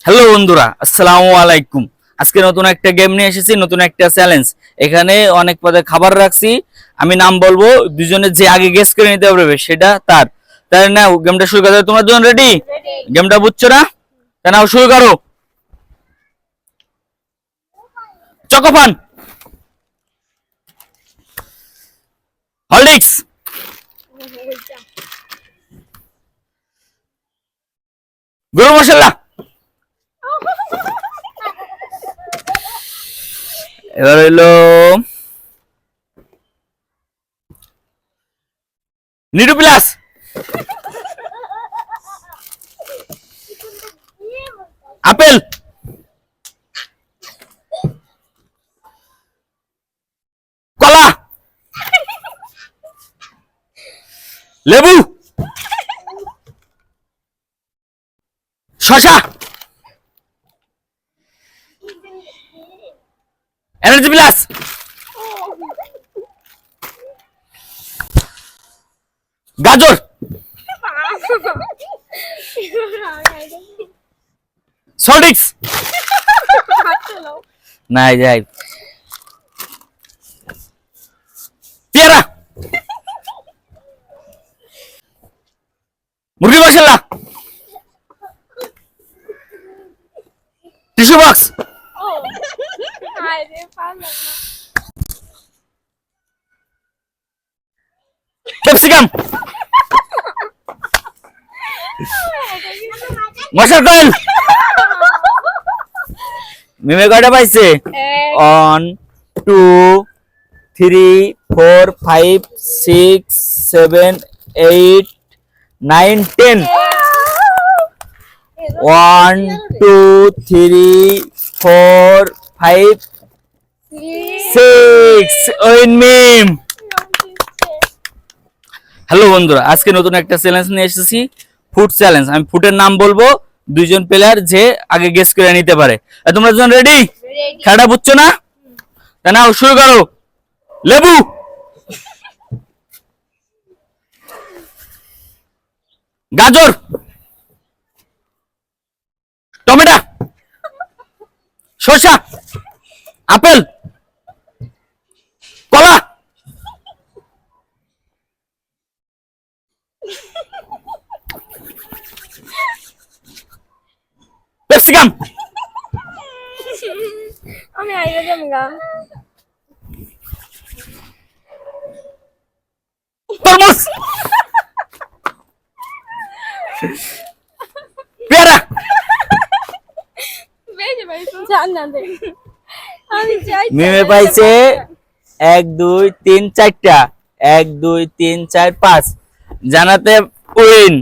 Hello বন্ধুরা, আসসালামু আলাইকুম। আজকে নতুন একটা গেম নিয়ে এসেছি, নতুন একটা চ্যালেঞ্জ। এখানে অনেক পদে খাবার রাখছি। আমি নাম বলবো, দুজনে যে আগে গেস করে নিতে পারবে সেটা তার। তাই না, গেমটা শুরু করতে তোমরা দুজন রেডি? গেমটা বুঝছো না? তাই নাও, শুরু করো। চকোফান, হরলিক্স, গরম মশলা। এবার হইলো নিডু প্লাস, আপেল, কলা, লেবু, শশা, এনার্জি প্লাস, গাজর, সল্টিক্স, নাই যাই, পেয়ারা, মুরগি মশলা, টিস্যু বক্স, ক্যাপসিকাম, মশার কয়েল। মিমে কয়টা পাইছে? 1 2 3 4 5 6 7 8 9 10। 1 2 3 4 5 6 ওইন মিম। হ্যালো বন্ধুরা, আজকে নতুন একটা চ্যালেঞ্জ নিয়ে এসেছি, ফুড চ্যালেঞ্জ। আমি ফুডের নাম বলবো, দুইজন প্লেয়ার যে আগে গেস করে নিতে পারে। তোমরা দুজন রেডি? খেলাটা বুঝছো না? তাই না, শুরু করো। লেবু, গাজর, টমেটো, শসা, আপেল, কলা, ক্যাপসিকাম, আমি আইরা জামগা তরমুজ, পেয়ারা, বেজে ভাই জান না দে আমি চাই মিমে পাইছে 1 2 3 4টা, 1 2 3 4 5। জানাতে উইন।